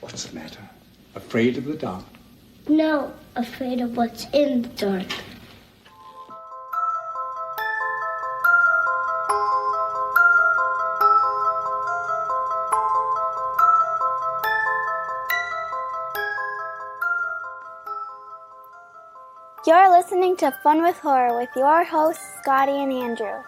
What's the matter? Afraid of the dark? No, afraid of what's in the dark. You're listening to Fun with Horror with your hosts, Scotty and Andrew.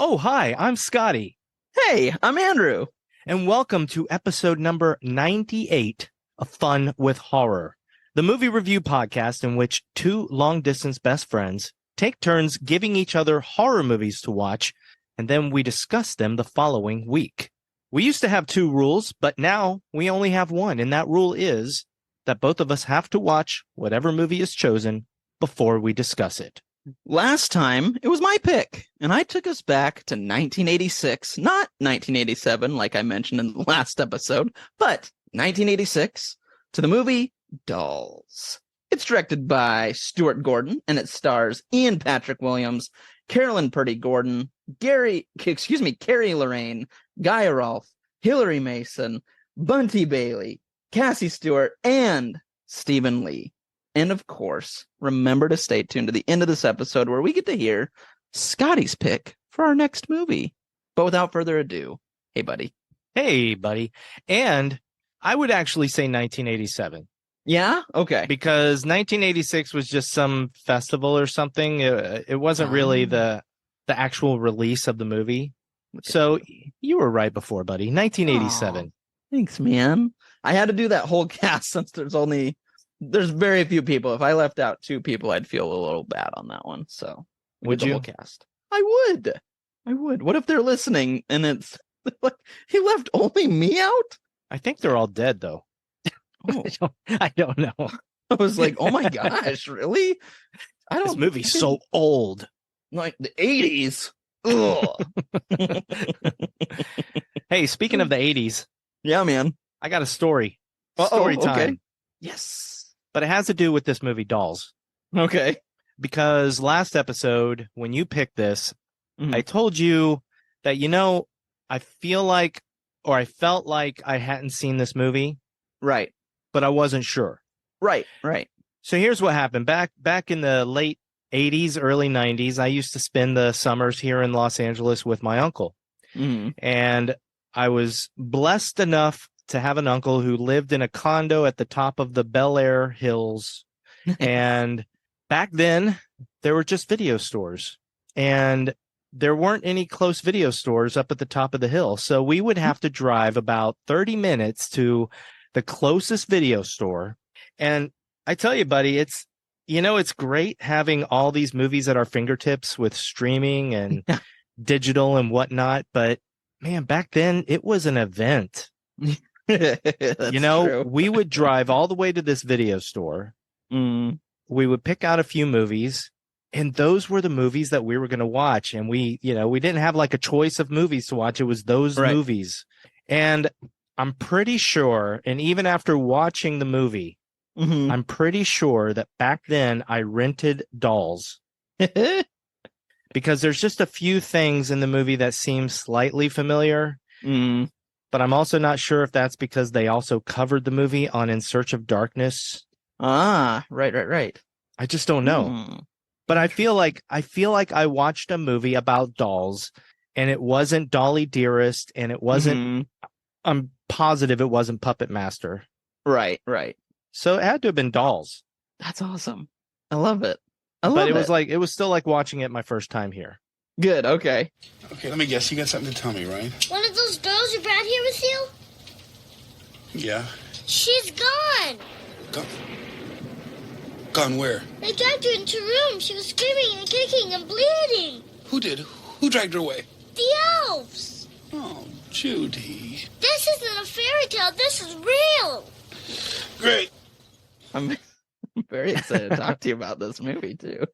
Oh, hi, I'm Scotty. Hey, I'm Andrew. And welcome to episode number 98 of Fun with Horror, the movie review podcast in which two long-distance best friends take turns giving each other horror movies to watch, and then we discuss them the following week. We used to have two rules, but now we only have one, and that rule is that both of us have to watch whatever movie is chosen before we discuss it. Last time, it was my pick, and I took us back to 1986, not 1987, like I mentioned in the last episode, but 1986, to the movie Dolls. It's directed by Stuart Gordon, and it stars Ian Patrick Williams, Carolyn Purdy Gordon, Carrie Lorraine, Guy Rolfe, Hilary Mason, Bunty Bailey, Cassie Stewart, and Stephen Lee. And of course, remember to stay tuned to the end of this episode where we get to hear Scotty's pick for our next movie. But without further ado, hey, buddy. Hey, buddy. And I would actually say 1987. Yeah? Okay. Because 1986 was just some festival or something. It wasn't really the actual release of the movie. So you were right before, buddy. 1987. Thanks, man. I had to do that whole cast since there's very few people. If I left out two people, I'd feel a little bad on that one. So would you? Whole cast. I would. What if they're listening and it's like he left only me out? I think they're all dead, though. Oh. I don't know. I was like, oh my gosh, really? This movie's so old. Like the 80s. Ugh. Hey, speaking of the 80s. Yeah, man. I got a story. Story time. Okay. Yes. But it has to do with this movie, Dolls. Okay. Because last episode, when you picked this, I told you that, I felt like I hadn't seen this movie. Right. But I wasn't sure. Right. So here's what happened. Back in the late 80s, early 90s, I used to spend the summers here in Los Angeles with my uncle. And I was blessed enough to have an uncle who lived in a condo at the top of the Bel Air Hills. And back then, there were just video stores. And there weren't any close video stores up at the top of the hill. So we would have to drive about 30 minutes to the closest video store. And I tell you, buddy, it's great having all these movies at our fingertips with streaming and digital and whatnot. But man, back then it was an event. True. We would drive all the way to this video store. We would pick out a few movies, and those were the movies that we were going to watch. And we didn't have like a choice of movies to watch. It was those movies. And I'm pretty sure, and even after watching the movie, I'm pretty sure that back then I rented Dolls because there's just a few things in the movie that seem slightly familiar. But I'm also not sure if that's because they also covered the movie on In Search of Darkness. Ah, right. I just don't know. But I feel like I watched a movie about dolls, and it wasn't Dolly Dearest, and it wasn't. I'm positive it wasn't Puppet Master. Right. So it had to have been Dolls. That's awesome. I love it. But it was still like watching it my first time here. Good. Okay, let me guess. You got something to tell me, right? One of those girls you brought here with you? Yeah. She's gone. Gone where? They dragged her into her room. She was screaming and kicking and bleeding. Who did? Who dragged her away? The elves. Oh, Judy. This isn't a fairy tale. This is real. Great. I'm very excited to talk to you about this movie too.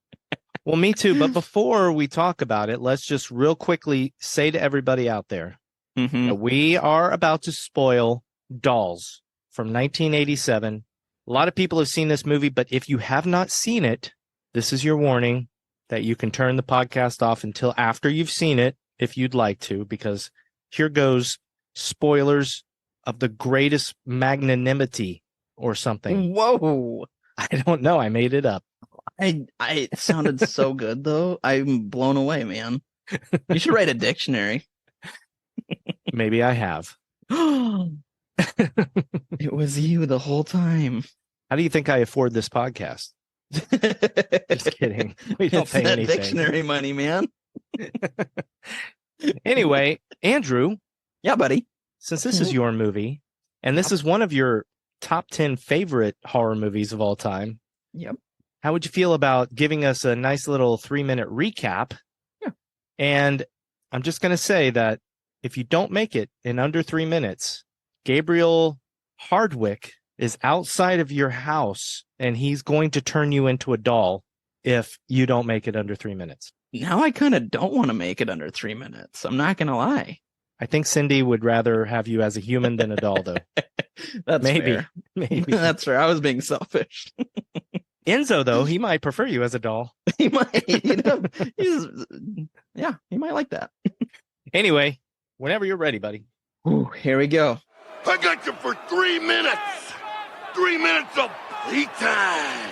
Well, me too. But before we talk about it, let's just real quickly say to everybody out there that we are about to spoil Dolls from 1987. A lot of people have seen this movie, but if you have not seen it, this is your warning that you can turn the podcast off until after you've seen it, if you'd like to, because here goes spoilers of the greatest magnanimity or something. Whoa. I don't know. I made it up. It sounded so good, though. I'm blown away, man. You should write a dictionary. Maybe I have. It was you the whole time. How do you think I afford this podcast? Just kidding. We don't It's pay that anything. dictionary money, man. Anyway, Andrew, Yeah, buddy. since this is your movie, and this is one of your top 10 favorite horror movies of all time, Yep. how would you feel about giving us a nice little 3-minute recap? Yeah. And I'm just going to say that if you don't make it in under 3 minutes, Gabriel Hardwick is outside of your house and he's going to turn you into a doll if you don't make it under 3 minutes. Now I kind of don't want to make it under 3 minutes. I'm not going to lie. I think Cindy would rather have you as a human than a doll, though. That's Maybe. fair. Maybe. That's fair. I was being selfish. Enzo, though, he might prefer you as a doll. He might, he might like that. Anyway, whenever you're ready, buddy. Ooh, here we go. I got you for 3 minutes. 3 minutes of playtime.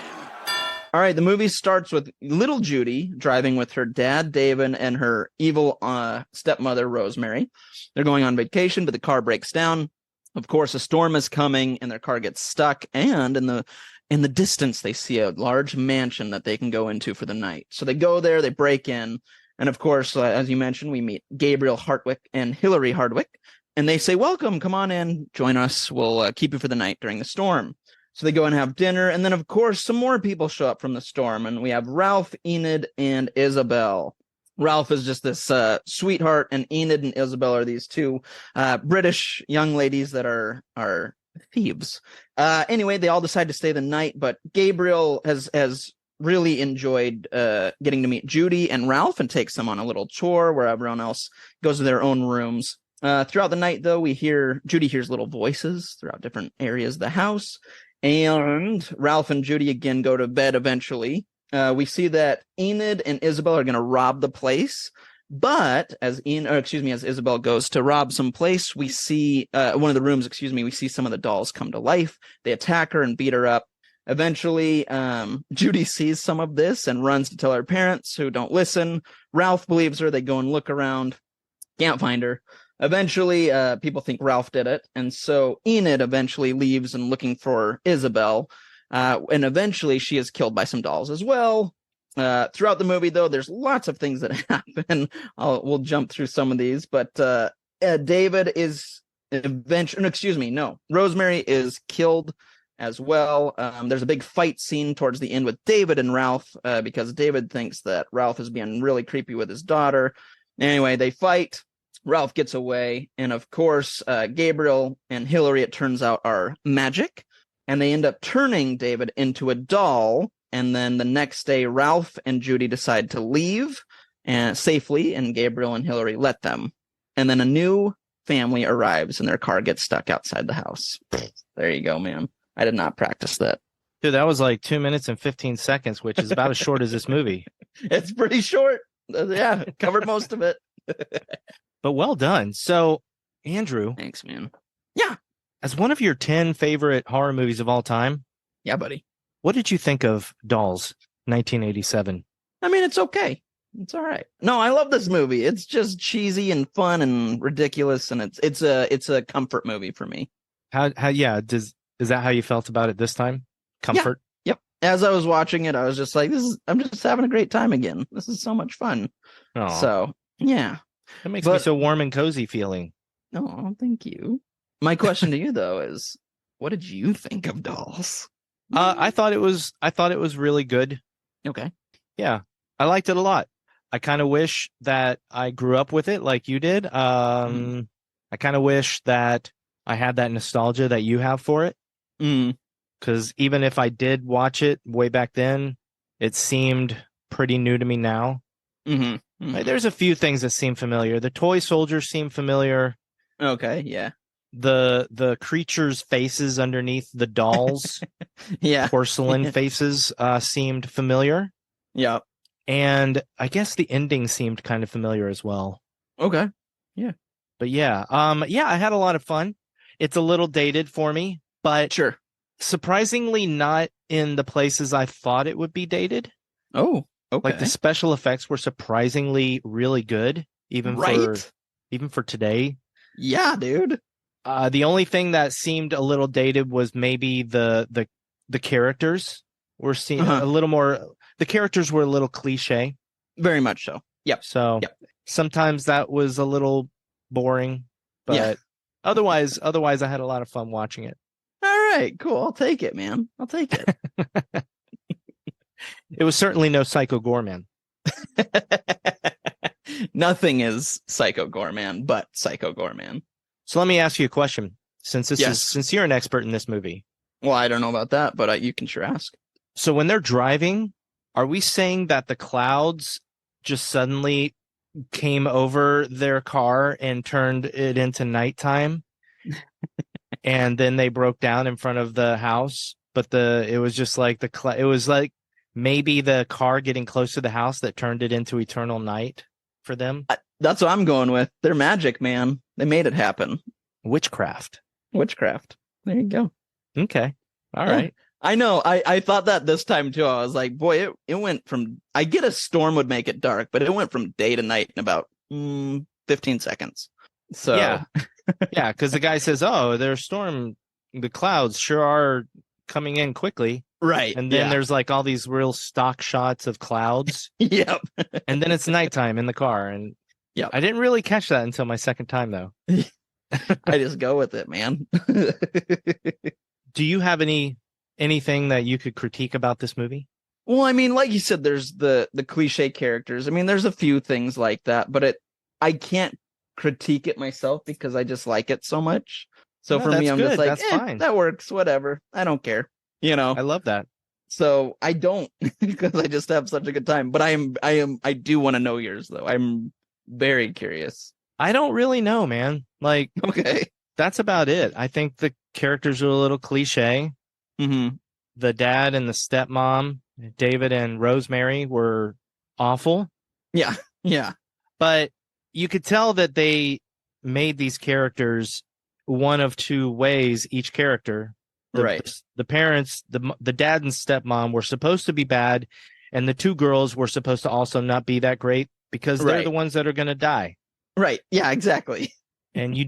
All right, the movie starts with little Judy driving with her dad, David, and her evil stepmother, Rosemary. They're going on vacation, but the car breaks down. Of course, a storm is coming, and their car gets stuck. And in the distance, they see a large mansion that they can go into for the night. So they go there, they break in, and of course, as you mentioned, we meet Gabriel Hardwick and Hillary Hardwick, and they say, "Welcome, come on in, join us. We'll keep you for the night during the storm." So they go and have dinner, and then, of course, some more people show up from the storm, and we have Rolfe, Enid, and Isabel. Rolfe is just this sweetheart, and Enid and Isabel are these two British young ladies that are thieves. Anyway, they all decide to stay the night, but Gabriel has really enjoyed getting to meet Judy and Rolfe and takes them on a little tour where everyone else goes to their own rooms. Throughout the night, though, Judy hears little voices throughout different areas of the house. And Rolfe and Judy again go to bed eventually. We see that Enid and Isabel are going to rob the place. But as Isabel goes to rob some place, we see one of the rooms, we see some of the dolls come to life. They attack her and beat her up. Eventually, Judy sees some of this and runs to tell her parents, who don't listen. Rolfe believes her. They go and look around. Can't find her. Eventually, people think Rolfe did it, and so Enid eventually leaves and looking for Isabel, and eventually she is killed by some dolls as well. Throughout the movie, though, there's lots of things that happen. We'll jump through some of these, but David is Rosemary is killed as well. There's a big fight scene towards the end with David and Rolfe, because David thinks that Rolfe is being really creepy with his daughter. Anyway, they fight. Rolfe gets away, and of course, Gabriel and Hillary, it turns out, are magic, and they end up turning David into a doll, and then the next day, Rolfe and Judy decide to leave safely, and Gabriel and Hillary let them. And then a new family arrives, and their car gets stuck outside the house. There you go, man. I did not practice that. Dude, that was like 2 minutes and 15 seconds, which is about as short as this movie. It's pretty short. Yeah, covered most of it. But well done. So, Andrew. Thanks, man. Yeah. As one of your 10 favorite horror movies of all time. Yeah, buddy. What did you think of Dolls, 1987? I mean, it's okay. It's all right. No, I love this movie. It's just cheesy and fun and ridiculous, and it's a comfort movie for me. Is that how you felt about it this time? Comfort? Yeah. Yep. As I was watching it, I was just like, I'm just having a great time again. This is so much fun. Aww. So, yeah. That makes me so warm and cozy feeling. Oh, thank you. My question to you, though, is what did you think of Dolls? I thought it was really good. Okay. Yeah. I liked it a lot. I kind of wish that I grew up with it like you did. I kind of wish that I had that nostalgia that you have for it. Because even if I did watch it way back then, it seemed pretty new to me now. Mm-hmm. Like, there's a few things that seem familiar. The toy soldiers seem familiar. Okay, yeah. The creatures' faces underneath the dolls, yeah, porcelain faces, seemed familiar. Yeah. And I guess the ending seemed kind of familiar as well. Okay. But yeah, I had a lot of fun. It's a little dated for me, but Sure. surprisingly not in the places I thought it would be dated. Oh, okay. Like the special effects were surprisingly really good, even for today. Yeah, dude. The only thing that seemed a little dated was maybe the characters were seen a little more. The characters were a little cliche. Very much so. Yep. So sometimes that was a little boring, but otherwise I had a lot of fun watching it. All right, cool. I'll take it, man. I'll take it. It was certainly no Psycho Gorman. Nothing is Psycho Gorman but Psycho Gorman. So let me ask you a question. Since you're an expert in this movie. Well, I don't know about that, but you can sure ask. So when they're driving, are we saying that the clouds just suddenly came over their car and turned it into nighttime? And then they broke down in front of the house, but it was just like it was like maybe the car getting close to the house that turned it into eternal night for them. That's what I'm going with. They're magic, man. They made it happen. Witchcraft. There you go. Okay. All right. I know. I thought that this time too. I was like, boy, it went from, I get a storm would make it dark, but it went from day to night in about 15 seconds. So yeah, because the guy says, "Oh, the clouds sure are coming in quickly." Right. And then there's like all these real stock shots of clouds. Yep. And then it's nighttime in the car. And I didn't really catch that until my second time, though. I just go with it, man. Do you have anything that you could critique about this movie? Well, I mean, like you said, there's the cliche characters. I mean, there's a few things like that, but I can't critique it myself because I just like it so much. So for me, I'm just like, that's fine. That works, whatever. I don't care. I love that. So I don't because I just have such a good time. But I do want to know yours though. I'm very curious. I don't really know, man. Like, okay, that's about it. I think the characters are a little cliche. Mm-hmm. The dad and the stepmom, David and Rosemary, were awful. Yeah. But you could tell that they made these characters one of two ways, each character. The parents, the dad and stepmom were supposed to be bad, and the two girls were supposed to also not be that great because they're the ones that are going to die. Right. Yeah, exactly. And you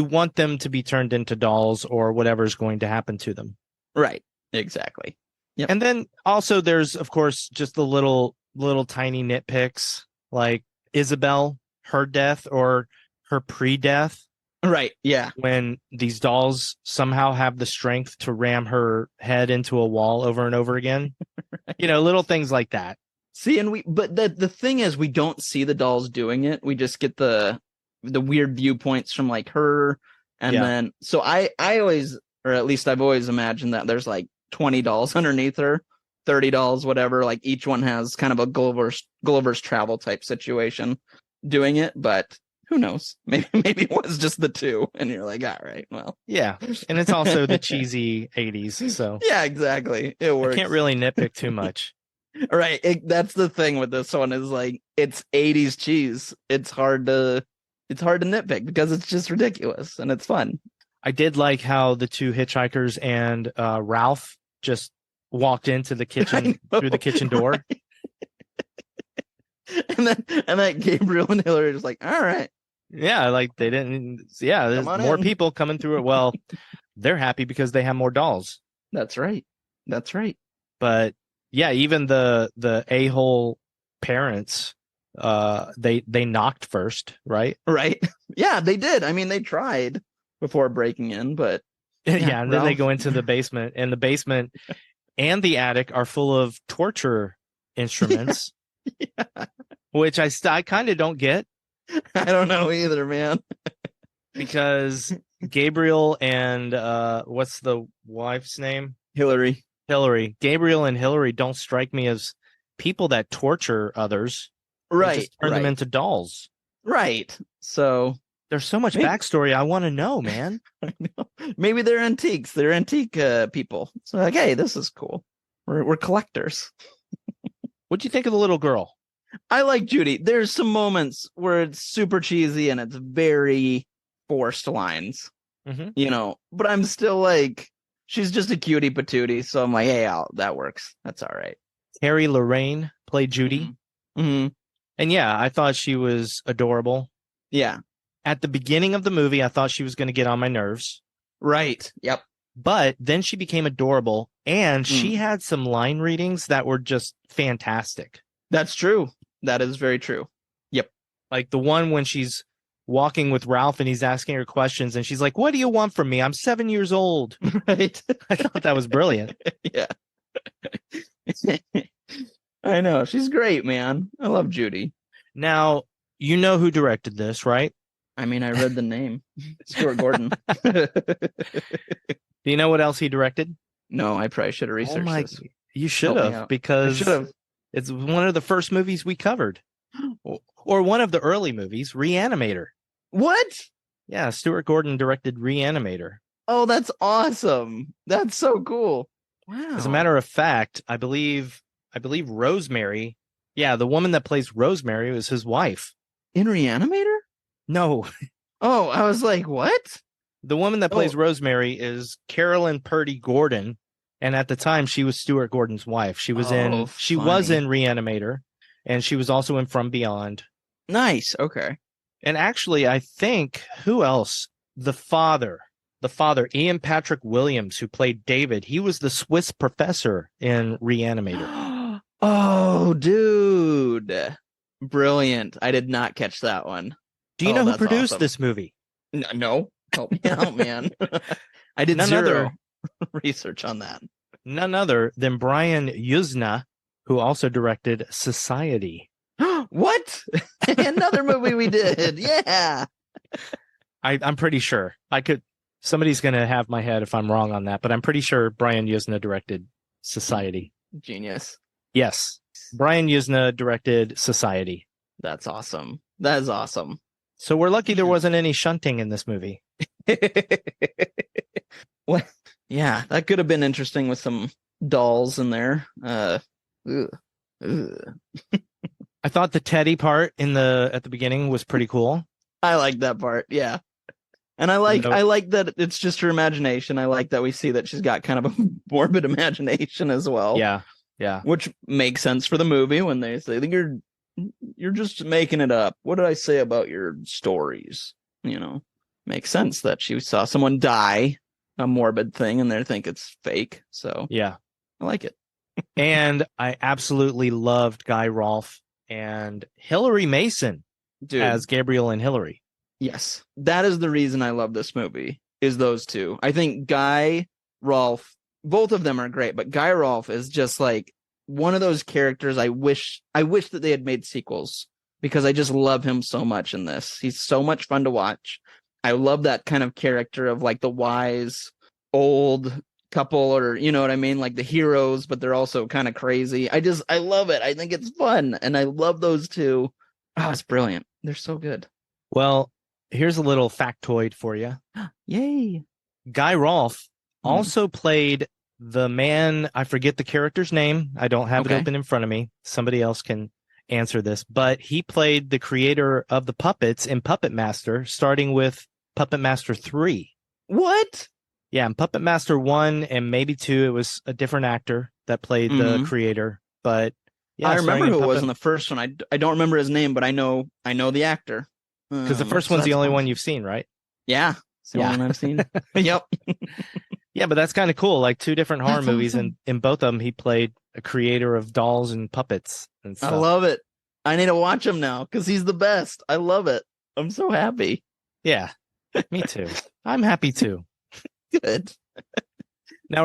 want them to be turned into dolls or whatever's going to happen to them. Right. Exactly. Yep. And then also there's, of course, just the little tiny nitpicks like Isabel, her death or her pre-death. Right. Yeah. When these dolls somehow have the strength to ram her head into a wall over and over again. Right. Little things like that. See, but the thing is, we don't see the dolls doing it. We just get the weird viewpoints from like her. And then, so I always, or at least I've always imagined that there's like 20 dolls underneath her, 30 dolls, whatever. Like each one has kind of a Gulliver's Travel type situation doing it, but who knows? Maybe it was just the two, and you're like, all right, well, yeah. And it's also the cheesy 80s, so yeah, exactly. It works. I can't really nitpick too much. Right. That's the thing with this one is like it's 80s cheese. It's hard to nitpick because it's just ridiculous and it's fun. I did like how the two hitchhikers and Rolfe just walked into the kitchen through the kitchen door. Right. and then Gabriel and Hillary are just like, all right. Yeah, like they didn't. Yeah, there's more people coming through it. Well, they're happy because they have more dolls. That's right. But yeah, even the a-hole parents, they knocked first, right? Right. Yeah, they did. I mean, they tried before breaking in, but yeah, and then they go into the basement, and the basement and the attic are full of torture instruments, which I kind of don't get. I don't know either, man. Because Gabriel and what's the wife's name? Hillary. Gabriel and Hillary don't strike me as people that torture others. Right. They just turn them into dolls. Right. So there's so much backstory I want to know, man. I know. Maybe they're antiques. They're antique people. So like, hey, this is cool. We're collectors. What'd you think of the little girl? I like Judy. There's some moments where it's super cheesy and it's very forced lines, but I'm still like, she's just a cutie patootie. So I'm like, hey, that works. That's all right. Carrie Lorraine played Judy. Mm-hmm. And yeah, I thought she was adorable. Yeah. At the beginning of the movie, I thought she was going to get on my nerves. Right. Yep. But then she became adorable, and she had some line readings that were just fantastic. That's true. That is very true. Yep. Like the one when she's walking with Rolfe and he's asking her questions, and she's like, "What do you want from me? I'm 7 years old." Right. I thought that was brilliant. Yeah. I know. She's great, man. I love Judy. Now, you know who directed this, right? I mean, I read the name. Stuart Gordon. Do you know what else he directed? No, I probably should have researched this. You should have, because it's one of the first movies we covered. Or one of the early movies, Reanimator. What? Yeah, Stuart Gordon directed Reanimator. Oh, that's awesome. That's so cool. Wow. As a matter of fact, I believe Rosemary, the woman that plays Rosemary was his wife. In Reanimator? No. Oh, I was like, what? The woman that plays Rosemary is Carolyn Purdy Gordon, and at the time she was Stuart Gordon's wife. She was in Reanimator, and she was also in From Beyond. Nice. Okay. And actually, I think who else? The father, Ian Patrick Williams, who played David. He was the Swiss professor in Reanimator. Oh, dude. Brilliant. I did not catch that one. Do you know who produced this movie? No. Help me out, man. I did zero research on that. None other than Brian Yuzna, who also directed Society. What? Another movie we did. Yeah. I'm pretty sure. Somebody's going to have my head if I'm wrong on that, but I'm pretty sure Brian Yuzna directed Society. Genius. Yes. Brian Yuzna directed Society. That's awesome. That is awesome. So we're lucky there wasn't any shunting in this movie. Well, yeah, that could have been interesting with some dolls in there. I thought the Teddy part at the beginning was pretty cool. I like that part, yeah. And I like that it's just her imagination. I like that we see that she's got kind of a morbid imagination as well. Yeah. Which makes sense for the movie when they say you're just making it up. What did I say about your stories? Makes sense that she saw someone die, a morbid thing, and they think it's fake. So yeah, I like it. And I absolutely loved Guy Rolfe and Hilary Mason as Gabriel and Hilary. Yes, that is the reason I love this movie, is those two. I think Guy Rolfe, both of them are great, but Guy Rolfe is just like one of those characters I wish that they had made sequels, because I just love him so much in this. He's so much fun to watch. I love that kind of character of like the wise old couple, or you know what I mean? Like the heroes, but they're also kind of crazy. I love it. I think it's fun. And I love those two. Oh, it's brilliant. They're so good. Well, here's a little factoid for you. Yay. Guy Rolfe also played the man, I forget the character's name. I don't have it open in front of me. Somebody else can answer this, but he played the creator of the puppets in Puppet Master, starting with Puppet Master 3. What? Yeah, in Puppet Master 1 and maybe 2, it was a different actor that played the creator. But yeah, I remember who it was in the first one. I don't remember his name, but I know the actor. Because the first one's the only one you've seen, right? Yeah. It's the only one I've seen. Yep. Yeah, but that's kind of cool. Like 2 different horror movies, and in both of them, he played a creator of dolls and puppets and stuff. I love it. I need to watch him now because he's the best. I love it. I'm so happy. Yeah, me too. I'm happy too. Good. Now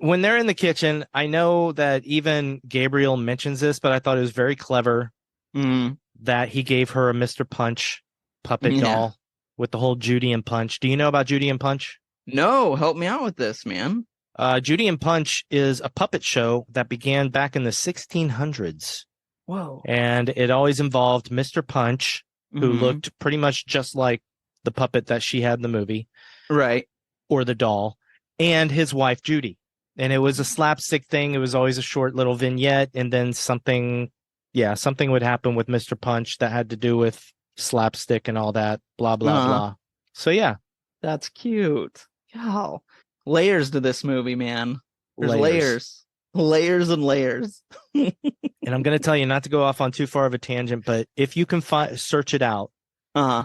when they're in the kitchen, I know that even Gabriel mentions this, but I thought it was very clever that he gave her a Mr. Punch puppet doll with the whole Judy and Punch. Do you know about Judy and Punch? No, help me out with this, man. Judy and Punch is a puppet show that began back in the 1600s. Whoa. And it always involved Mr. Punch, who looked pretty much just like the puppet that she had in the movie. Right. Or the doll, and his wife, Judy. And it was a slapstick thing. It was always a short little vignette, and then something would happen with Mr. Punch that had to do with slapstick and all that, blah, blah, blah. So, yeah. That's cute. Wow. Layers to this movie, man. There's Layers. Layers and layers. And I'm going to tell you not to go off on too far of a tangent, but if you can search it out,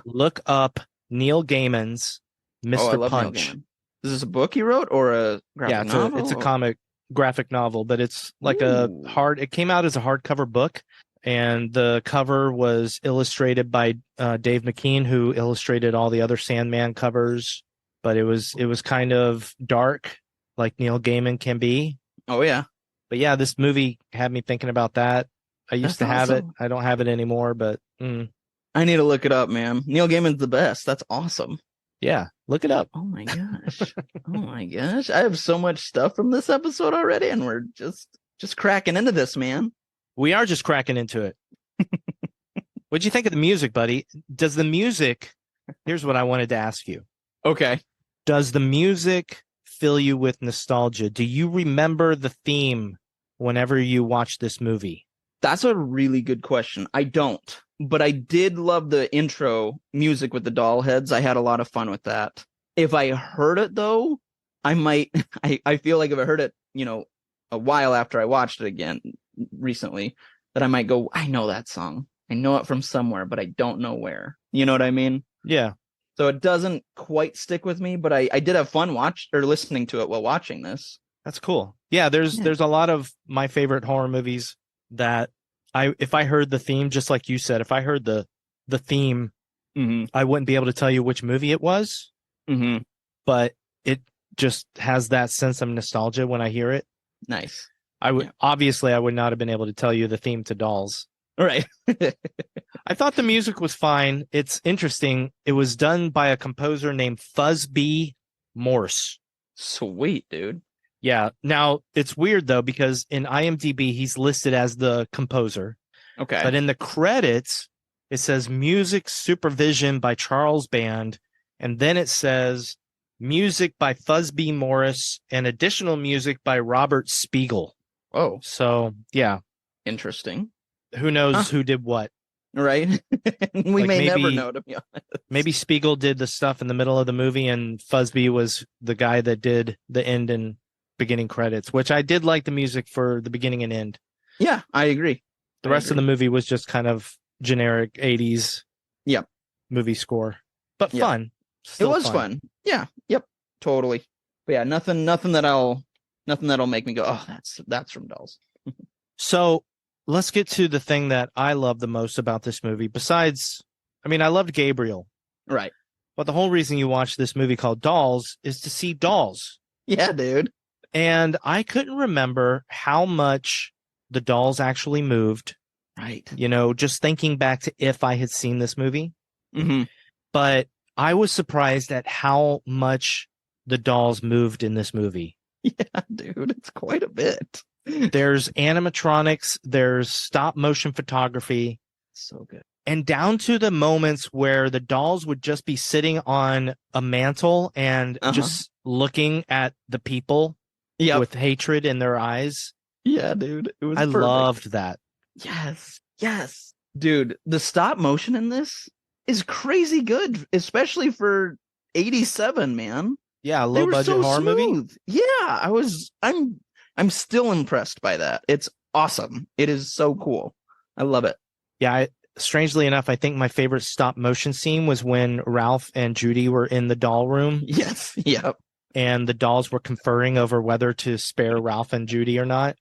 look up Neil Gaiman's Mr. Punch. Is this a book he wrote or a graphic novel? It's a comic graphic novel, but it's like it came out as a hardcover book, and the cover was illustrated by Dave McKean, who illustrated all the other Sandman covers, but it was kind of dark like Neil Gaiman can be. Oh yeah. But yeah, this movie had me thinking about that. I used to have it. I don't have it anymore, but I need to look it up, man. Neil Gaiman's the best. That's awesome. Yeah, look it up. Oh my gosh. Oh my gosh. I have so much stuff from this episode already, and we're just cracking into this, man. We are just cracking into it. What'd you think of the music, buddy? Does the music, here's what I wanted to ask you. Okay. Does the music fill you with nostalgia? Do you remember the theme whenever you watch this movie? That's a really good question. I don't. But I did love the intro music with the doll heads. I had a lot of fun with that. If I heard it, though, I might. I feel like if I heard it, a while after I watched it again recently, that I might go, I know that song. I know it from somewhere, but I don't know where. You know what I mean? Yeah. So it doesn't quite stick with me, but I did have fun listening to it while watching this. That's cool. Yeah, there's a lot of my favorite horror movies that if I heard the theme, just like you said, if I heard the theme, I wouldn't be able to tell you which movie it was, but it just has that sense of nostalgia when I hear it. Nice. Obviously I would not have been able to tell you the theme to Dolls. All right. I thought the music was fine. It's interesting. It was done by a composer named Fuzzbee Morse. Sweet, dude. Yeah. Now, it's weird, though, because in IMDb, he's listed as the composer. Okay. But in the credits, it says music supervision by Charles Band. And then it says music by Fuzzbee Morris and additional music by Robert Spiegel. Oh. So, yeah. Interesting. Who knows who did what? Right. We may never know, to be honest. Maybe Spiegel did the stuff in the middle of the movie, and Fuzzbee was the guy that did the end and beginning credits, which I did like the music for the beginning and end. Yeah, I agree. The rest of the movie was just kind of generic 80s movie score, but fun. It was fun. Yeah. Yep. Totally. But yeah, nothing that'll make me go, oh, that's from Dolls. So let's get to the thing that I love the most about this movie. Besides, I loved Gabriel. Right. But the whole reason you watch this movie called Dolls is to see dolls. Yeah, dude. And I couldn't remember how much the dolls actually moved. Right. Just thinking back to if I had seen this movie. Mm-hmm. But I was surprised at how much the dolls moved in this movie. Yeah, dude. It's quite a bit. There's animatronics. There's stop motion photography. So good. And down to the moments where the dolls would just be sitting on a mantle and just looking at the people with hatred in their eyes. Yeah, dude. It was perfect. Loved that. Yes. Yes. Dude, the stop motion in this is crazy good, especially for 87, man. Yeah, low budget horror movie. Yeah, I'm still impressed by that. It's awesome. It is so cool. I love it. Yeah, strangely enough, I think my favorite stop motion scene was when Ralph and Judy were in the doll room. Yes. Yep. And the dolls were conferring over whether to spare Ralph and Judy or not.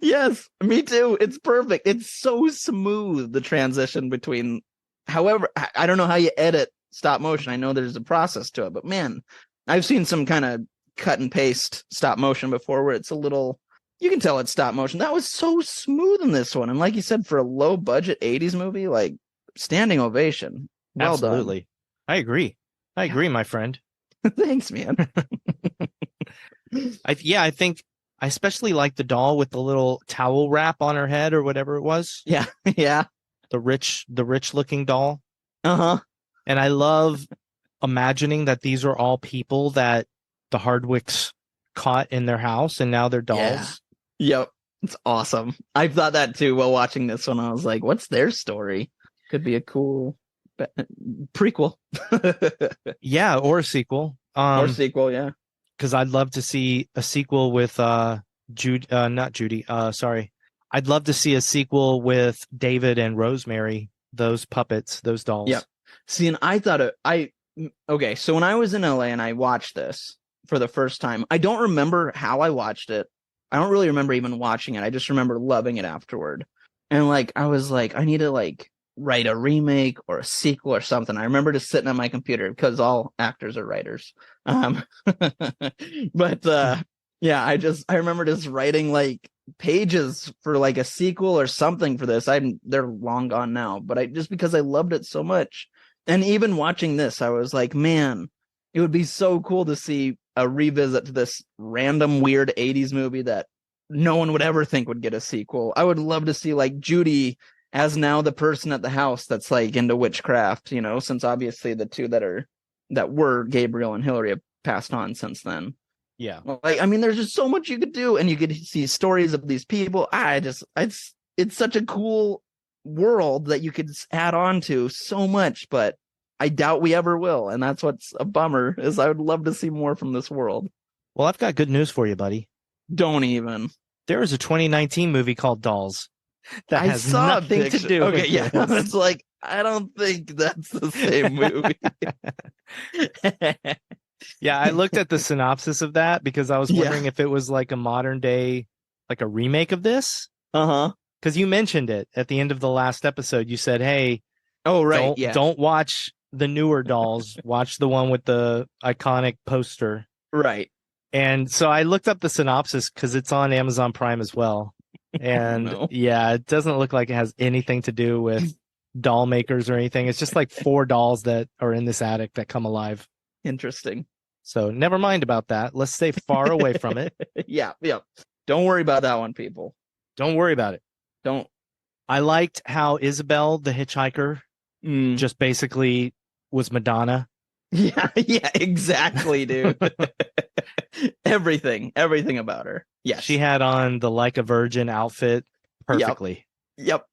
Yes, me too. It's perfect. It's so smooth, the transition between. However, I don't know how you edit stop motion. I know there's a process to it, but man, I've seen some kind of cut and paste stop motion before where it's a little, you can tell it's stop motion. That was so smooth in this one. And like you said, for a low budget 80s movie, like standing ovation. Well Absolutely. done. I agree, my friend. Thanks, man. I think I especially like the doll with the little towel wrap on her head or whatever it was. Yeah. Yeah. The rich looking doll. Uh-huh. And I love imagining that these are all people that the Hardwicks caught in their house and now they're dolls. Yeah. Yep. It's awesome. I thought that too while watching this one. I was like, what's their story? Could be a cool prequel. Yeah, or a sequel. Or sequel, yeah. Because I'd love to see a sequel with not Judy. Sorry. I'd love to see a sequel with David and Rosemary, those puppets, those dolls. Yeah. See, and I thought okay, so when I was in LA and I watched this for the first time, I don't remember how I watched it. I don't really remember even watching it. I just remember loving it afterward. And like I was like, I need to like write a remake or a sequel or something. I remember just sitting on my computer because all actors are writers. But yeah, I remember just writing like pages for like a sequel or something for this. They're long gone now, but just because I loved it so much. And even watching this, I was like, man, it would be so cool to see a revisit to this random weird 80s movie that no one would ever think would get a sequel. I would love to see like Judy as now the person at the house that's like into witchcraft, you know, since obviously the two that were Gabriel and Hillary have passed on since then. Yeah. Like, I mean, there's just so much you could do, and you could see stories of these people. It's such a cool world that you could add on to so much, but I doubt we ever will. And that's what's a bummer, is I would love to see more from this world. Well, I've got good news for you, buddy. Don't even. There is a 2019 movie called Dolls that has nothing to do with yeah. It's like, I don't think that's the same movie. Yeah, I looked at the synopsis of that because I was wondering if it was like a modern day, like a remake of this. Uh-huh. Because you mentioned it at the end of the last episode. You said, hey, oh, right. Don't watch the newer Dolls. Watch the one with the iconic poster. Right. And so I looked up the synopsis because it's on Amazon Prime as well. And yeah, it doesn't look like it has anything to do with doll makers or anything. It's just like 4 dolls that are in this attic that come alive. Interesting. So never mind about that. Let's stay far away from it. Yeah. Don't worry about that one, people. Don't worry about it. Don't. I liked how Isabel, the hitchhiker, just basically was Madonna. Yeah, exactly, dude. Everything about her. Yes. She had on the Like a Virgin outfit perfectly. Yep.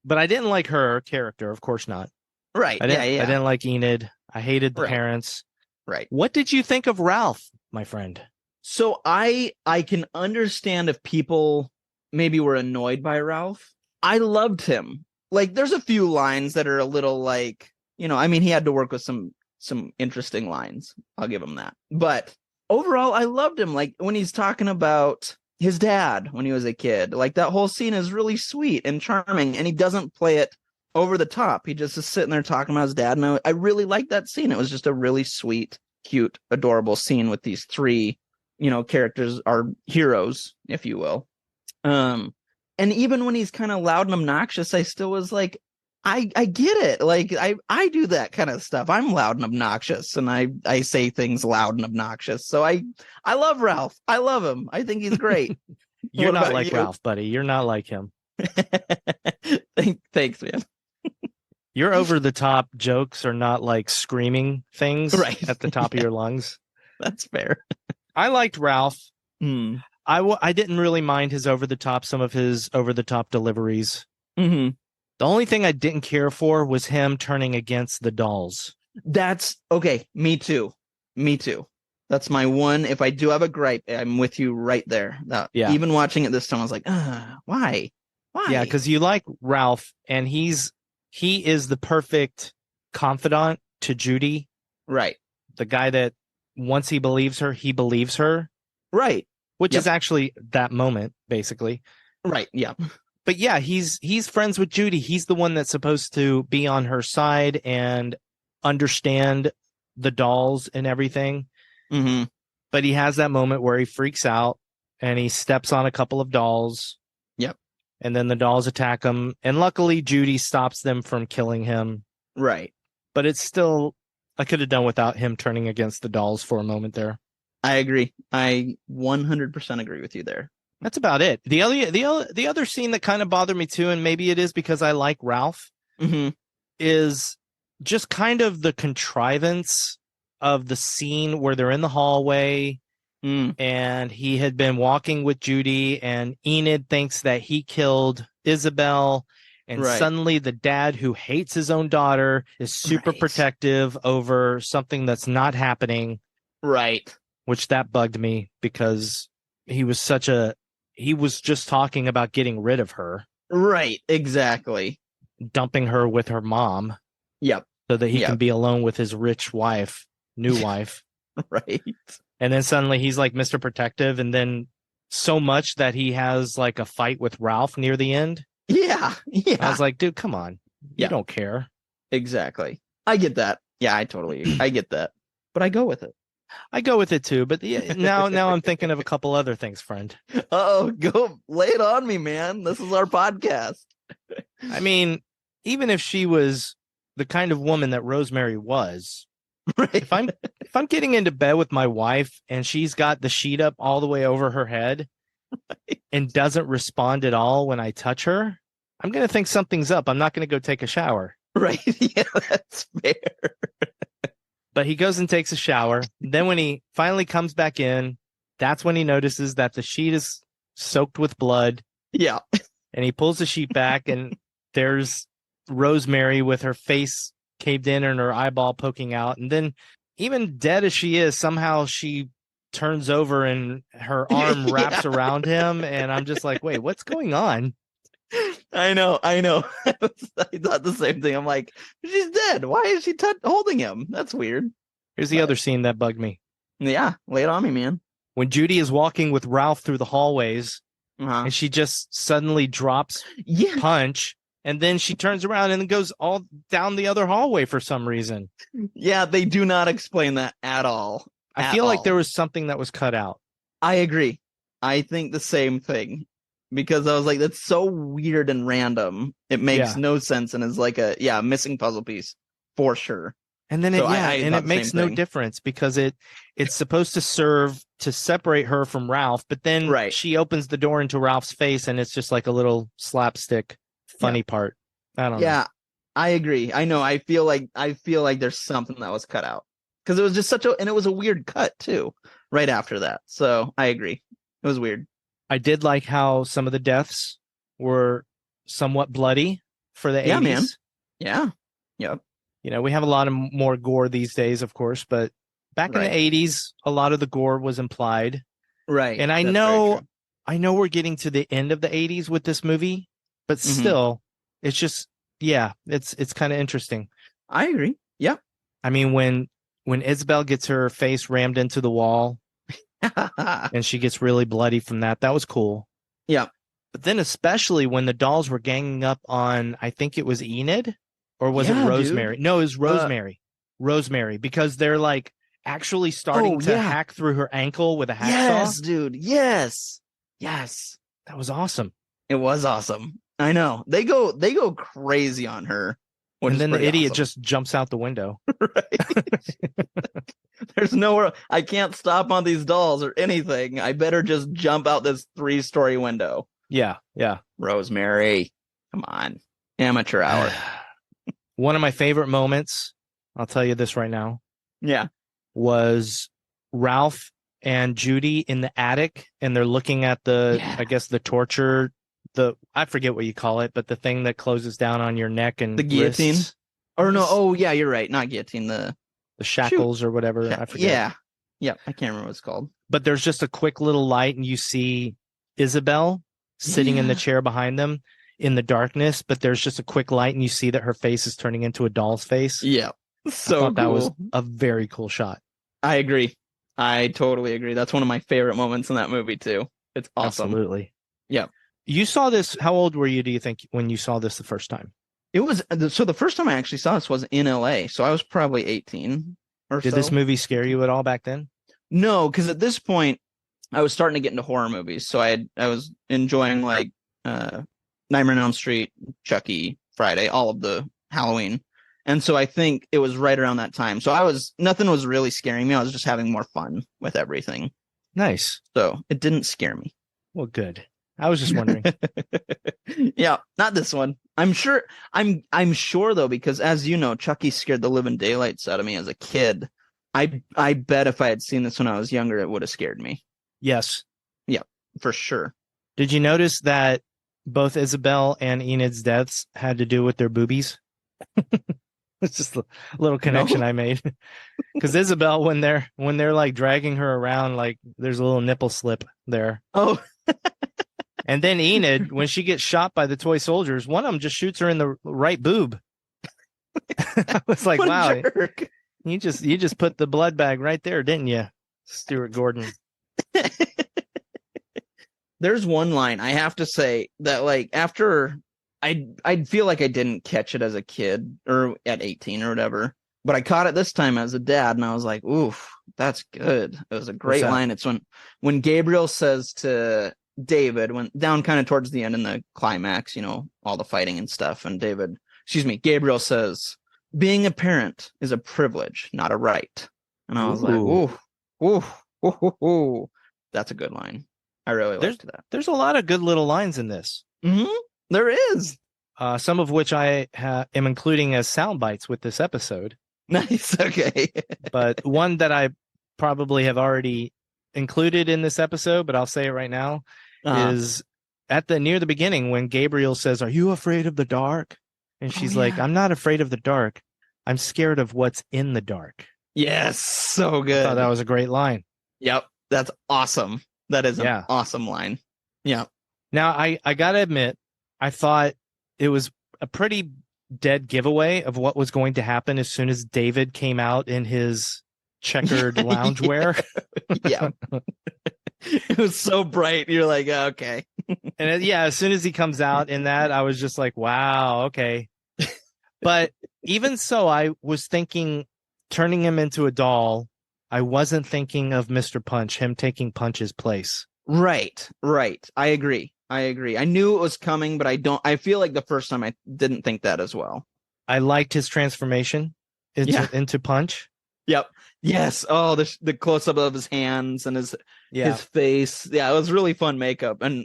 But I didn't like her character, of course not. Right. I didn't like Enid. I hated the parents. Right. What did you think of Ralph, my friend? So I can understand if people maybe were annoyed by Ralph. I loved him. Like, there's a few lines that are a little like, you know, I mean, he had to work with some interesting lines. I'll give him that. But overall, I loved him. Like, when he's talking about his dad when he was a kid, like, that whole scene is really sweet and charming, and he doesn't play it over the top. He just is sitting there talking about his dad, and I really liked that scene. It was just a really sweet, cute, adorable scene with these 3, you know, characters, are heroes, if you will. And even when he's kind of loud and obnoxious, I still was like, I get it. Like, I do that kind of stuff. I'm loud and obnoxious, and I say things loud and obnoxious. So I love Ralph. I love him. I think he's great. You're not like Ralph, buddy. You're not like him. Thanks, man. Your over-the-top jokes are not like screaming things at the top of your lungs. That's fair. I liked Ralph. I didn't really mind some of his over-the-top deliveries. Mm-hmm. The only thing I didn't care for was him turning against the dolls. That's okay. Me too. That's my one. If I do have a gripe, I'm with you right there. Even watching it this time, I was like, why? Yeah, because you like Ralph, and he is the perfect confidant to Judy. Right. The guy that once he believes her. Right. Which is actually that moment, basically. Right. Yeah. But yeah, he's friends with Judy. He's the one that's supposed to be on her side and understand the dolls and everything. Mm-hmm. But he has that moment where he freaks out and he steps on a couple of dolls. Yep. And then the dolls attack him. And luckily, Judy stops them from killing him. Right. But it's still, I could have done without him turning against the dolls for a moment there. I agree. I 100% agree with you there. That's about it. The other scene that kind of bothered me too, and maybe it is because I like Ralph, is just kind of the contrivance of the scene where they're in the hallway and he had been walking with Judy, and Enid thinks that he killed Isabel. And suddenly the dad, who hates his own daughter, is super protective over something that's not happening. Right. Which that bugged me because he was just talking about getting rid of her. Right. Exactly. Dumping her with her mom. Yep. So that he can be alone with his rich wife, new wife. Right. And then suddenly he's like Mr. Protective. And then so much that he has like a fight with Rolfe near the end. Yeah. I was like, dude, come on. You don't care. Exactly. I get that. Yeah, I get that. But I go with it. I go with it too. But now I'm thinking of a couple other things, friend. Oh, go lay it on me, man. This is our podcast. I mean, even if she was the kind of woman that Rosemary was, if I'm getting into bed with my wife and she's got the sheet up all the way over her head and doesn't respond at all when I touch her, I'm going to think something's up. I'm not going to go take a shower. Right. Yeah, that's fair. But he goes and takes a shower. Then when he finally comes back in, that's when he notices that the sheet is soaked with blood. Yeah. And he pulls the sheet back, and there's Rosemary with her face caved in and her eyeball poking out. And then, even dead as she is, somehow she turns over and her arm wraps around him. And I'm just like, wait, what's going on? I know. I thought the same thing. I'm like, she's dead. Why is she holding him? That's weird. Here's the other scene that bugged me. Yeah, lay it on me, man. When Judy is walking with Rolfe through the hallways, and she just suddenly drops punch, and then she turns around and goes all down the other hallway for some reason. Yeah, they do not explain that at all. I feel like there was something that was cut out. I agree. I think the same thing. Because I was like, that's so weird and random. It makes no sense and is like a missing puzzle piece for sure. And then it makes no difference because it's supposed to serve to separate her from Rolfe, but then she opens the door into Ralph's face and it's just like a little slapstick funny part. I don't know. Yeah, I agree. I know. I feel like there's something that was cut out because it was just and it was a weird cut too right after that. So I agree. It was weird. I did like how some of the deaths were somewhat bloody for the 80s. Yeah, man. Yeah. Yep. You know, we have a lot of more gore these days, of course, but back in the 80s, a lot of the gore was implied. Right. And I know we're getting to the end of the 80s with this movie, but still, it's just, it's kind of interesting. I agree. Yep. I mean, when Isabel gets her face rammed into the wall, and she gets really bloody from that. That was cool. Yeah. But then especially when the dolls were ganging up on, I think it was Enid, or was it Rosemary? Dude. No, it was Rosemary. Rosemary, because they're like actually starting to hack through her ankle with a hacksaw. Yes, dude. Yes. That was awesome. It was awesome. I know. They go crazy on her. And then the idiot just jumps out the window. Right. There's nowhere. I can't stop on these dolls or anything. I better just jump out this 3-story window. Yeah. Rosemary, come on. Amateur hour. One of my favorite moments, I'll tell you this right now. Yeah. Was Rolfe and Judy in the attic, and they're looking at I guess the torture, I forget what you call it, but the thing that closes down on your neck and the guillotine. Wrists. Or no, oh yeah, you're right. Not guillotine, the shackles or whatever. I forget. Yeah, I can't remember what it's called. But there's just a quick little light, and you see Isabel sitting in the chair behind them in the darkness. But there's just a quick light, and you see that her face is turning into a doll's face. Yeah, so I thought that cool. was a very cool shot. I agree. I totally agree. That's one of my favorite moments in that movie too. It's awesome. Absolutely. Yeah. You saw this. How old were you, do you think, when you saw this the first time? It was so the first time I actually saw this was in LA. So I was probably 18 or so. Did this movie scare you at all back then? No, because at this point I was starting to get into horror movies. So I was enjoying like Nightmare on Elm Street, Chucky, Friday, all of the Halloween. And so I think it was right around that time. So nothing was really scaring me. I was just having more fun with everything. Nice. So it didn't scare me. Well, good. I was just wondering. Yeah, not this one. I'm sure though, because as you know, Chucky scared the living daylights out of me as a kid. I bet if I had seen this when I was younger, it would have scared me. Yes. Yeah, for sure. Did you notice that both Isabel and Enid's deaths had to do with their boobies? It's just a little connection No? I made. Because Isabel, when they're like dragging her around, like there's a little nipple slip there. Oh, And then Enid, when she gets shot by the toy soldiers, one of them just shoots her in the right boob. I was like, what a wow, jerk. you just put the blood bag right there, didn't you, Stuart Gordon? There's one line I have to say that, like, after I feel like I didn't catch it as a kid or at 18 or whatever, but I caught it this time as a dad, and I was like, oof, that's good. It was a great line. It's when Gabriel says to David, when down kind of towards the end in the climax, all the fighting and stuff, and Gabriel says, being a parent is a privilege, not a right. And I was like, ooh, ooh, ooh, ooh, ooh. That's a good line. I really liked that. There's a lot of good little lines in this. Mm-hmm. There is. Some of which I am including as sound bites with this episode. Nice. Okay. But one that I probably have already included in this episode, but I'll say it right now, is near the beginning when Gabriel says, "Are you afraid of the dark?" And she's like, "I'm not afraid of the dark. I'm scared of what's in the dark." Yes. So good. I thought that was a great line. Yep. That's awesome. That is an awesome line. Yeah. Now, I got to admit, I thought it was a pretty dead giveaway of what was going to happen as soon as David came out in his checkered loungewear. Yeah. It was so bright. You're like, okay. And as soon as he comes out in that, I was just like, wow, okay. But even so, I was thinking turning him into a doll. I wasn't thinking of Mr. Punch, him taking Punch's place. Right. I agree. I knew it was coming, but I feel like the first time I didn't think that as well. I liked his transformation into Punch. Yep. Yes. Oh, the close up of his hands and his face. Yeah, it was really fun makeup and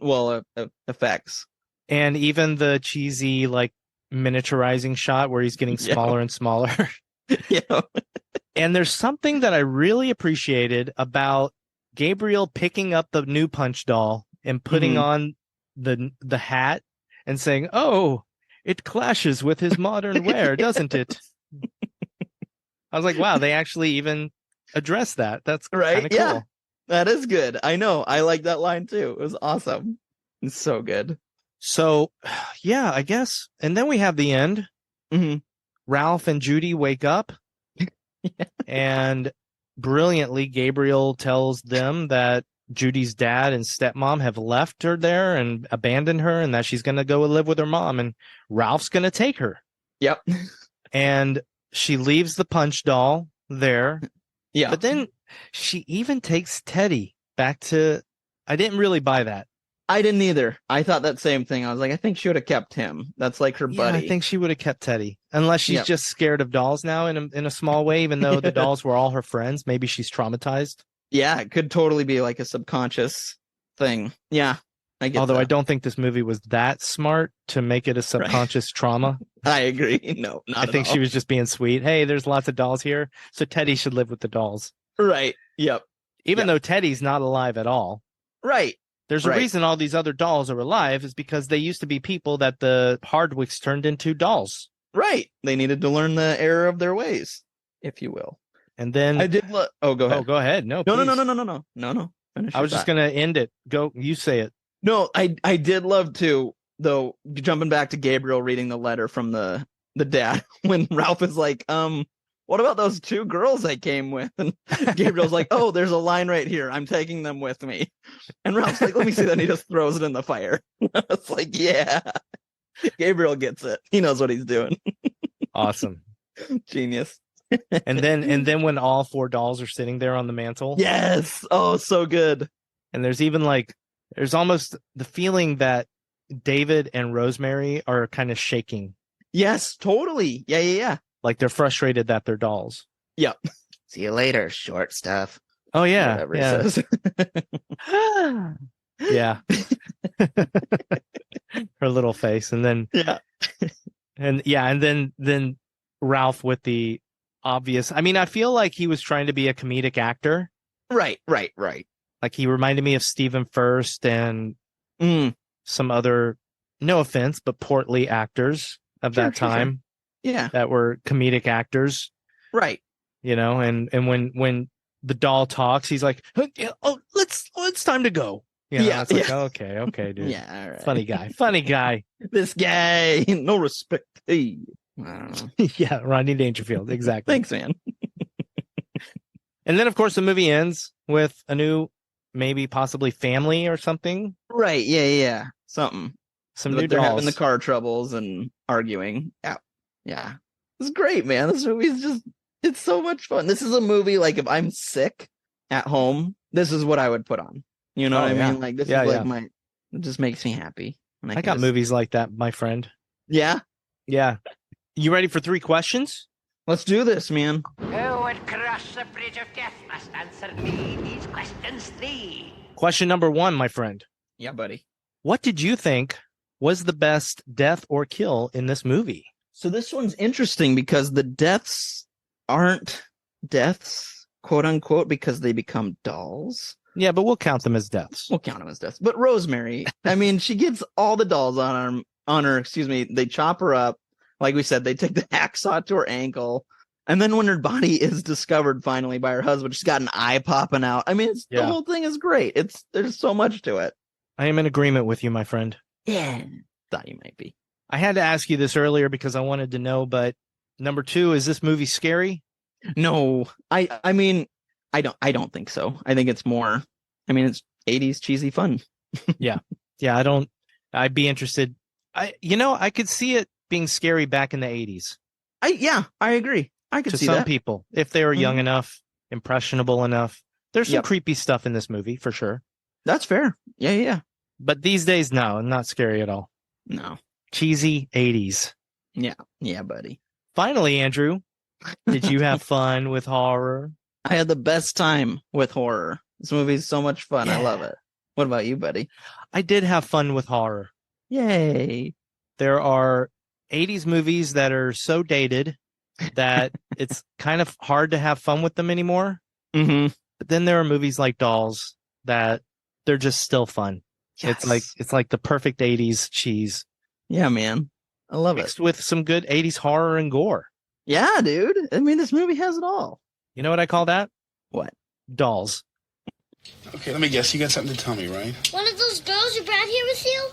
effects. And even the cheesy like miniaturizing shot where he's getting smaller and smaller. Yeah. And there's something that I really appreciated about Gabriel picking up the new Punch doll and putting on the hat and saying, "Oh, it clashes with his modern wear, doesn't it?" I was like, wow, they actually even addressed that. That's right. Cool. Yeah, that is good. I know. I like that line too. It was awesome. It's so good. So, yeah, I guess. And then we have the end. Mm-hmm. Rolfe and Judy wake up. And brilliantly, Gabriel tells them that Judy's dad and stepmom have left her there and abandoned her, and that she's going to go live with her mom, and Ralph's going to take her. Yep. And she leaves the Punch doll there. Yeah. But then she even takes Teddy back to... I didn't really buy that. I didn't either. I thought that same thing. I was like, I think she would have kept him. That's like her buddy. I think she would have kept Teddy. Unless she's just scared of dolls now in a small way, even though the dolls were all her friends. Maybe she's traumatized. Yeah, it could totally be like a subconscious thing. Yeah, I get Although I don't think this movie was that smart to make it a subconscious trauma. I agree. No, not I think she was just being sweet. Hey, there's lots of dolls here, so Teddy should live with the dolls. Right. Yep. Even though Teddy's not alive at all. Right. There's a reason all these other dolls are alive is because they used to be people that the Hardwicks turned into dolls. Right. They needed to learn the error of their ways, if you will. And then I did oh, go ahead. Oh, go ahead. No. No. I was just going to end it. Go, you say it. No, I did love to, though, jumping back to Gabriel reading the letter from the dad when Rolfe is like, what about those two girls I came with? And Gabriel's like, oh, there's a line right here. I'm taking them with me. And Ralph's like, let me see that. And he just throws it in the fire. It's like, yeah, Gabriel gets it. He knows what he's doing. Awesome. Genius. And then when all four dolls are sitting there on the mantle. Yes. Oh, so good. And there's even there's almost the feeling that David and Rosemary are kind of shaking. Yes, totally. Yeah. Like they're frustrated that they're dolls. Yep. See you later, short stuff. Oh yeah. Whatever it says. Yeah. Her little face. And then and then Rolfe with the obvious. I mean, I feel like he was trying to be a comedic actor. Right. Like he reminded me of Stephen Furst and some other, no offense, but portly actors of that time. Yeah. That were comedic actors. Right. And when the doll talks, he's like, "Oh, it's time to go." It's like, okay, dude. Yeah, all right. Funny guy. This guy, no respect. Hey. I don't know. Yeah, Rodney Dangerfield, exactly. Thanks, man. And then, of course, the movie ends with a new, maybe possibly family or something. Right, yeah. Some new they're dolls. having the car troubles and arguing. Yeah. It's great, man. This movie's it's so much fun. This is a movie, like, if I'm sick at home, this is what I would put on. You know what I mean? Like, this is like it just makes me happy. And I got movies like that, my friend. Yeah? Yeah. You ready for 3 questions? Let's do this, man. Who would cross the bridge of death must answer me these questions 3. Question number 1, my friend. Yeah, buddy. What did you think was the best death or kill in this movie? So this one's interesting because the deaths aren't deaths, quote unquote, because they become dolls. Yeah, but we'll count them as deaths. But Rosemary, I mean, she gets all the dolls on her, They chop her up. Like we said, they take the hacksaw to her ankle. And then when her body is discovered finally by her husband, she's got an eye popping out. I mean, the whole thing is great. There's so much to it. I am in agreement with you, my friend. Yeah. Thought you might be. I had to ask you this earlier because I wanted to know, but number 2, is this movie scary? No. I mean, I don't think so. I think it's more, it's 80s cheesy fun. Yeah. I'd be interested. I could see it being scary back in the 80s. I agree. I could see to some that. people, if they were young enough, impressionable enough. There's some creepy stuff in this movie for sure. That's fair. Yeah. But these days, no, not scary at all. No. Cheesy 80s. Yeah, buddy. Finally, Andrew, did you have fun with horror? I had the best time with horror. This movie's so much fun. I love it. What about you, buddy? I did have fun with horror. Yay. There are 80s movies that are so dated that it's kind of hard to have fun with them anymore. Mm-hmm. But then there are movies like Dolls that they're just still fun. Yes. It's like the perfect 80s cheese. Yeah, man. I love Mixed with some good 80s horror and gore. Yeah, dude. I mean, this movie has it all. You know what I call that? What? Dolls. Okay, let me guess. You got something to tell me, right? One of those girls you brought here with you?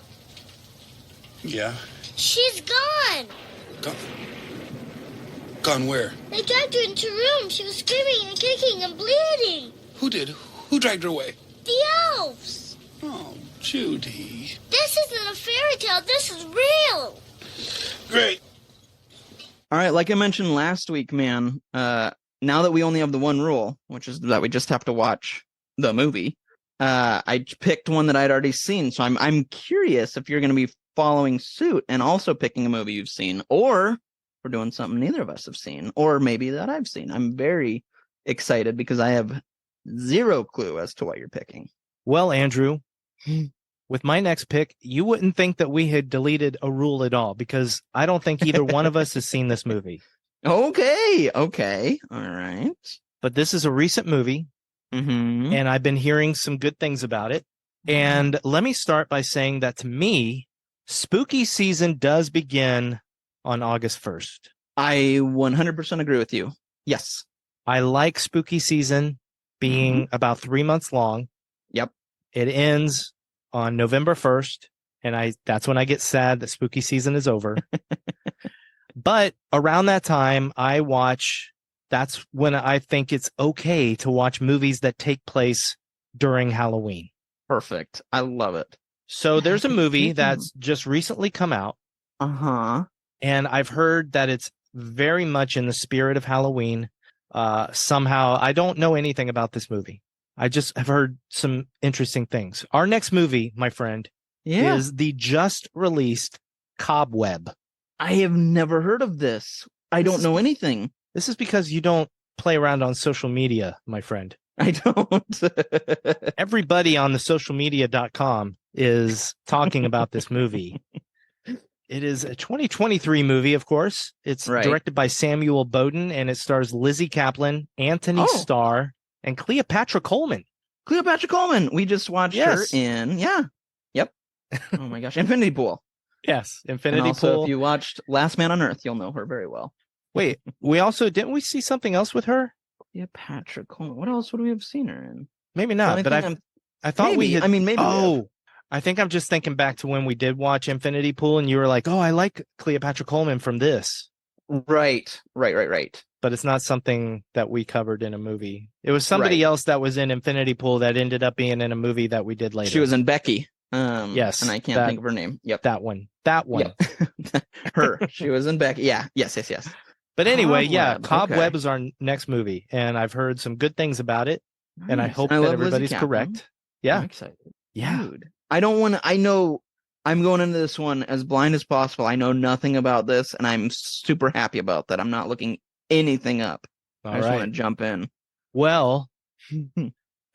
Yeah. She's gone. Gone where? They dragged her into her room. She was screaming and kicking and bleeding. Who did? Who dragged her away? The elves. Oh, Judy. This isn't a fairy tale. This is real. Great. All right, like I mentioned last week, man, now that we only have the one rule, which is that we just have to watch the movie, I picked one that I'd already seen. So I'm curious if you're going to be following suit and also picking a movie you've seen, or we're doing something neither of us have seen, or maybe that I've seen. I'm very excited because I have zero clue as to what you're picking. Well, Andrew, with my next pick, you wouldn't think that we had deleted a rule at all because I don't think either one of us has seen this movie. Okay. All right. But this is a recent movie, and I've been hearing some good things about it. And let me start by saying that to me, spooky season does begin on August 1st. I 100% agree with you. Yes. I like spooky season being about 3 months long. Yep. It ends on November 1st, and that's when I get sad that spooky season is over. But around that time, that's when I think it's okay to watch movies that take place during Halloween. Perfect. I love it. So there's a movie that's just recently come out. And I've heard that it's very much in the spirit of Halloween. Somehow, I don't know anything about this movie. I just have heard some interesting things. Our next movie, my friend, is the just released Cobweb. I have never heard of this. I don't know anything. This is because you don't play around on social media, my friend. I don't. Everybody on the socialmedia.com is talking about this movie. It is a 2023 movie, of course. It's Right. directed by Samuel Bowden, and it stars Lizzie Kaplan, Anthony Starr, and Cleopatra Coleman. Cleopatra Coleman. We just watched her in, Yep. Oh my gosh. Infinity Pool. Yes, And Infinity also, Pool. if you watched Last Man on Earth, you'll know her very well. Wait, didn't we see something else with her? Cleopatra Coleman. What else would we have seen her in? Maybe not, but I thought we had. maybe. Oh, I think I'm just thinking back to when we did watch Infinity Pool, and you were like, "Oh, I like Cleopatra Coleman from this." Right. But it's not something that we covered in a movie. It was somebody else that was in Infinity Pool that ended up being in a movie that we did later. She was in Becky. Yes, and I can't think of her name. Yep, that one. Yep. Her. She was in Becky. Yeah. Yes. But anyway, Cobweb. Cobweb is our next movie, and I've heard some good things about it, and I hope that love everybody's Lizzie Kaplan. correct. Yeah, I'm excited. yeah. Dude, I don't want to. I know I'm going into this one as blind as possible. I know nothing about this, and I'm super happy about that. I'm not looking anything up. I just want to jump in. Well,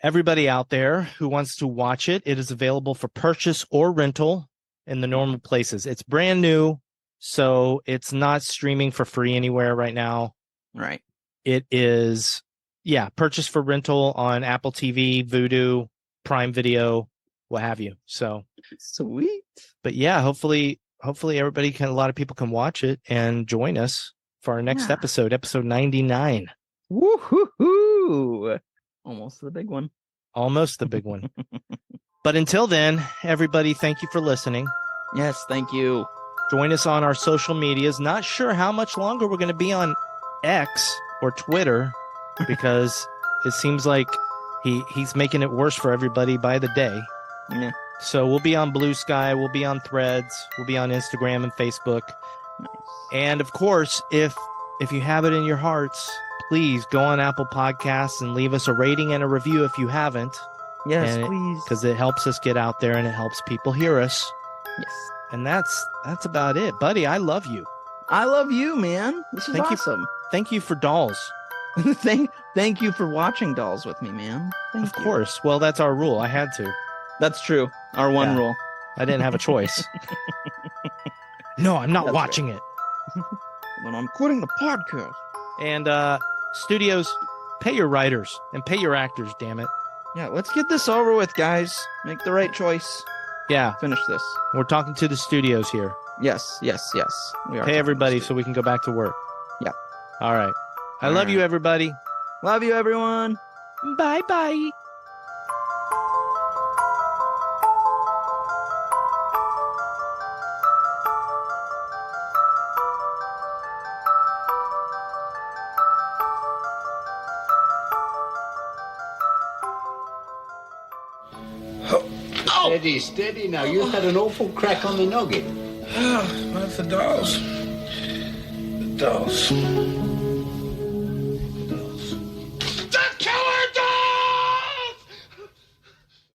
everybody out there who wants to watch it, it is available for purchase or rental in the normal places. It's brand new, so it's not streaming for free anywhere right now. Right. It is, purchase for rental on Apple TV, Vudu, Prime Video, what have you. So sweet. But yeah, hopefully everybody a lot of people can watch it and join us for our next episode 99. Woo-hoo-hoo! Almost the big one. But until then, everybody, thank you for listening. Yes, thank you. Join us on our social medias. Not sure how much longer we're going to be on X or Twitter because it seems like he's making it worse for everybody by the day. Yeah. So we'll be on Blue Sky, we'll be on Threads, we'll be on Instagram and Facebook. Nice. And of course, if you have it in your hearts, please go on Apple Podcasts and leave us a rating and a review if you haven't. Yes, please. Because it helps us get out there and it helps people hear us. Yes. And that's about it. Buddy, I love you. I love you, man. This is awesome. Thank you for dolls. Thank you for watching dolls with me, man. Of course. Well, that's our rule. I had to. That's true. Our one rule. I didn't have a choice. No, I'm not watching it. Then I'm quitting the podcast. And studios, pay your writers and pay your actors, damn it. Yeah, let's get this over with, guys. Make the right choice. Yeah. Finish this. We're talking to the studios here. Yes. We are. Pay everybody so we can go back to work. Yeah. All right. I love you, everybody. Love you, everyone. Bye-bye. Steady now. You've had an awful crack on the noggin. Not the dolls. The dolls.